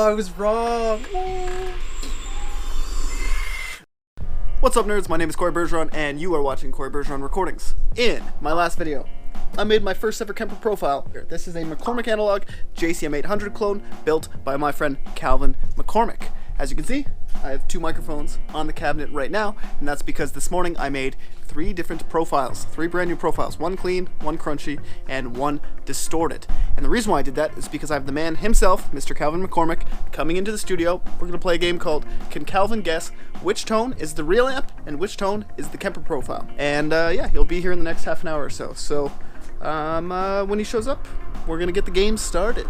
I was wrong. What's up, nerds? My name is Cory Bergeron, and you are watching Cory Bergeron Recordings. In my last video, I made my first ever Kemper profile. This is a MCCORMICK analog JCM 800 clone built by my friend Calvin McCormick. As you can see, I have two microphones on the cabinet right now, and that's because this morning I made three different profiles, three brand new profiles, one clean, one crunchy, and one distorted. And the reason why I did that is because I have the man himself, Mr. Calvin McCormick, coming into the studio. We're going to play a game called Can Calvin Guess Which Tone is the Real Amp and Which Tone is the Kemper profile. And yeah, he'll be here in the next half an hour or so. So when he shows up, we're going to get the game started.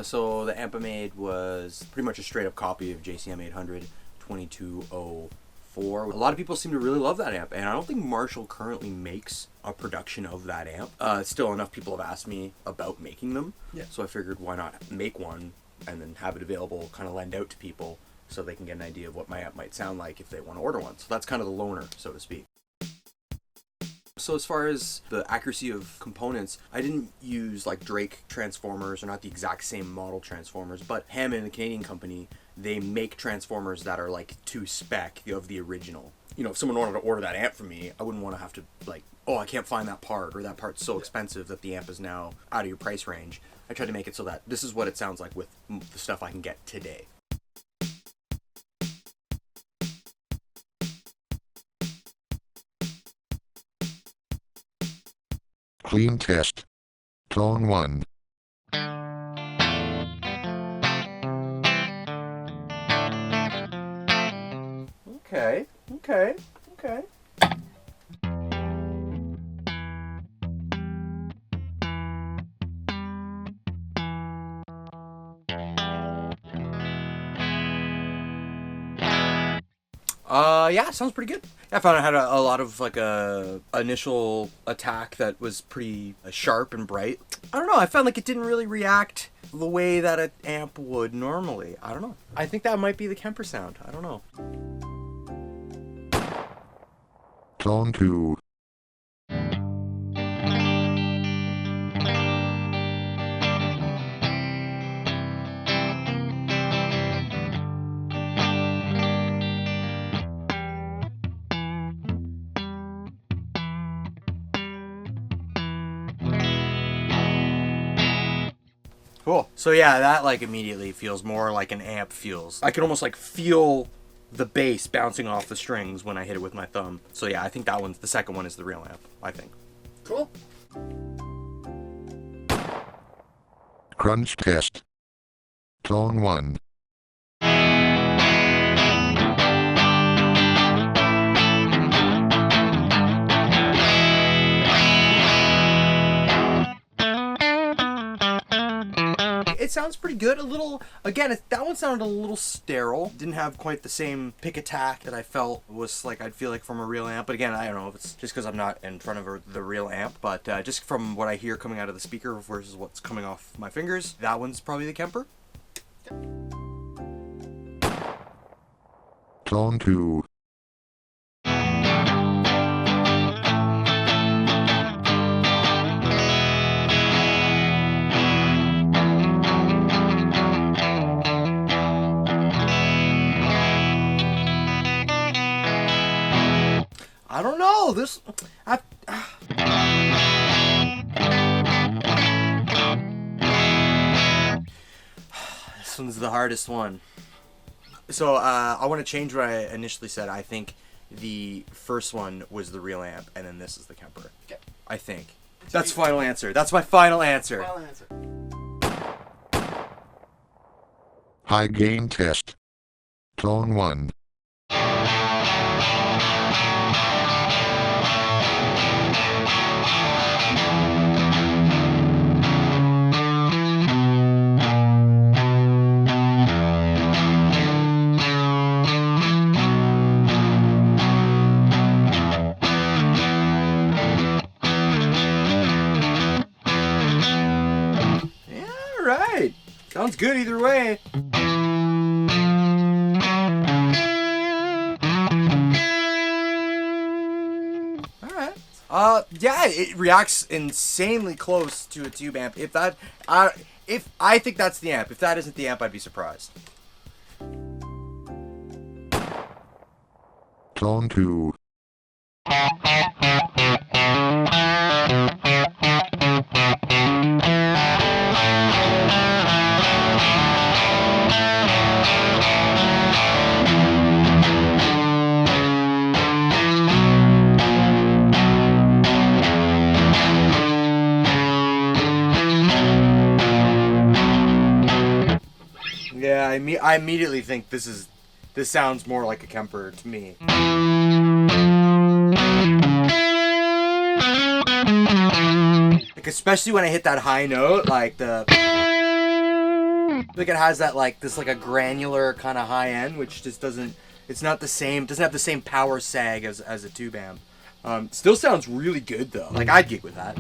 So the amp I made was pretty much a straight up copy of JCM 800 2204. A lot of people seem to really love that amp, and I don't think Marshall currently makes a production of that amp. Still, enough people have asked me about making them, so I figured why not make one and then have it available, kind of lend out to people so they can get an idea of what my amp might sound like if they want to order one. So that's kind of the loaner, so to speak. So as far as the accuracy of components, I didn't use like Drake transformers, or not the exact same model transformers, but Hammond, the Canadian company, they make transformers that are like to spec of the original. You know, if someone wanted to order that amp from me, I wouldn't want to have to like, oh, I can't find that part, or that part's so expensive that the amp is now out of your price range. I tried to make it so that this is what it sounds like with the stuff I can get today. Clean test. Tone 1. Okay. Yeah, sounds pretty good. I found I had a lot of like a initial attack that was pretty sharp and bright. I don't know, I found like it didn't really react the way that an amp would normally. I don't know. I think that might be the Kemper sound. I don't know. Tone 2. Cool. So yeah, that like immediately feels more like an amp feels. I can almost like feel the bass bouncing off the strings when I hit it with my thumb. So yeah, I think that one's the second one is the real amp, I think. Cool. Crunch test. Tone 1. It sounds pretty good. A little, again, that one sounded a little sterile. Didn't have quite the same pick attack that I felt was like I'd feel like from a real amp. But again, I don't know if it's just because I'm not in front of the real amp. But just from what I hear coming out of the speaker versus what's coming off my fingers, that one's probably the Kemper. Tone 2. I don't know. This one's the hardest one. So I want to change what I initially said. I think the first one was the real amp, and then this is the Kemper. Okay. I think. That's final answer. That's my final answer. Final answer. High gain test. Tone 1. Right. Sounds good either way. Alright. Yeah, it reacts insanely close to a tube amp. If I think that's the amp. If that isn't the amp, I'd be surprised. Tone 2. Yeah, I immediately think this sounds more like a Kemper to me. Like, especially when I hit that high note, like it has that this a granular kind of high end, which just doesn't have the same power sag as a tube amp. Still sounds really good though. Like, I'd gig with that.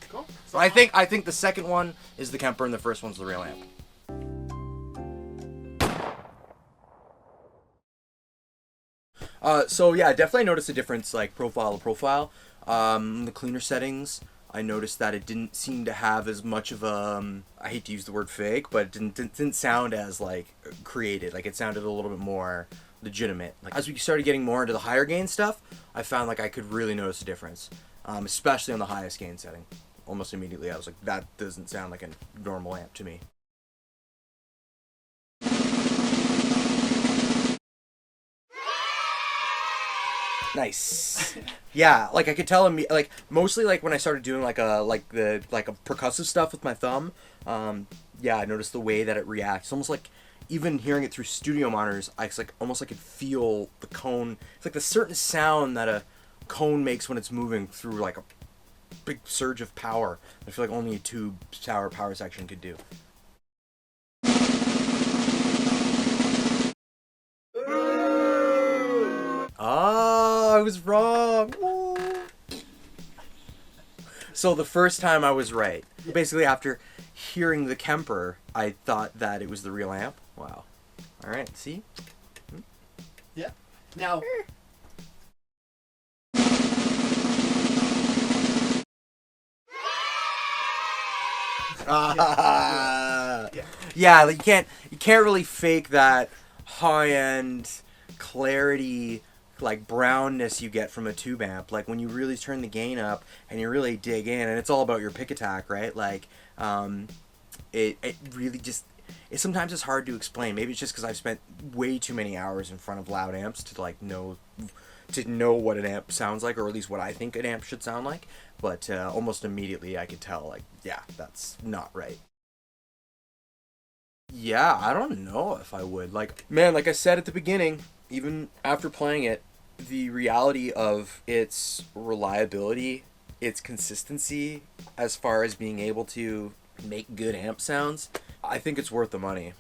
Cool. So I think the second one is the Kemper and the first one's the real amp. So yeah, definitely noticed a difference, like profile to profile. The cleaner settings, I noticed that it didn't seem to have as much of a, I hate to use the word fake, but it didn't sound as created. Like, it sounded a little bit more legitimate. Like, as we started getting more into the higher gain stuff, I found like I could really notice a difference, especially on the highest gain setting. Almost immediately, I was like, that doesn't sound like a normal amp to me. Nice. Yeah, like I could tell him, like mostly like when I started doing like a percussive stuff with my thumb. Yeah, I noticed the way that it reacts. It's almost like, even hearing it through studio monitors, it's like almost like I could feel the cone. It's like the certain sound that a cone makes when it's moving through like a big surge of power. I feel like only a tube power section could do. Oh, I was wrong. Ooh. So the first time I was right. Basically, after hearing the Kemper, I thought that it was the real amp. Wow. All right, see? Yeah. Now... Yeah, like you can't really fake that high-end clarity, like brownness you get from a tube amp. Like when you really turn the gain up and you really dig in, and it's all about your pick attack, right? Like it really just, sometimes it's hard to explain. Maybe it's just because I've spent way too many hours in front of loud amps to know what an amp sounds like, or at least what I think an amp should sound like. But almost immediately I could tell, like, yeah, that's not right. Yeah, I don't know if I would. Like, man, like I said at the beginning, even after playing it, the reality of its reliability, its consistency, as far as being able to make good amp sounds, I think it's worth the money.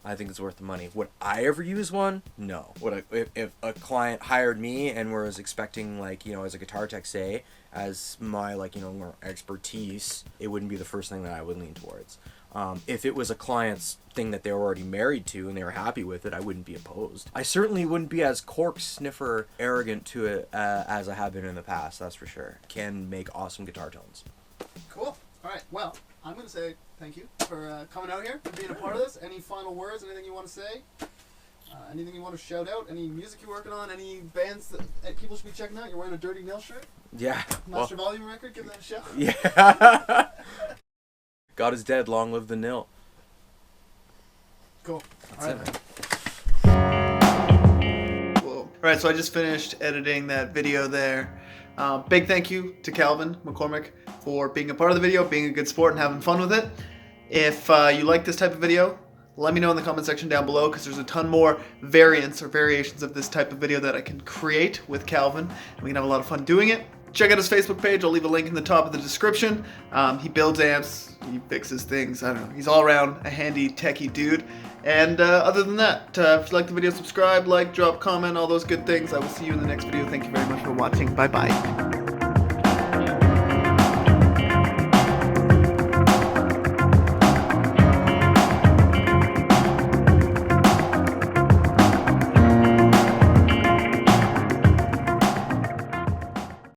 I think it's worth the money. Would I ever use one? No. If a client hired me and was expecting, like, you know, as a guitar tech, say, as my, like, you know, more expertise, it wouldn't be the first thing that I would lean towards. If it was a client's thing that they were already married to and they were happy with it, I wouldn't be opposed. I certainly wouldn't be as cork sniffer arrogant to it as I have been in the past, that's for sure. Can make awesome guitar tones. Cool. All right. Well, I'm going to say thank you for coming out here, for being a part of this. Any final words, anything you want to say? Anything you want to shout out? Any music you're working on? Any bands that people should be checking out? You're wearing a Dirty Nail shirt? Yeah. Master Volume record? Give that a shout. Yeah. God is dead, long live the nil. Cool. That's it. Cool. All right, so I just finished editing that video there. Big thank you to Calvin McCormick for being a part of the video, being a good sport, and having fun with it. If you like this type of video, let me know in the comment section down below, because there's a ton more variants or variations of this type of video that I can create with Calvin, and we can have a lot of fun doing it. Check out his Facebook page. I'll leave a link in the top of the description. He builds amps, he fixes things, I don't know. He's all around a handy, techie dude. And other than that, if you like the video, subscribe, like, drop, comment, all those good things. I will see you in the next video. Thank you very much for watching. Bye-bye.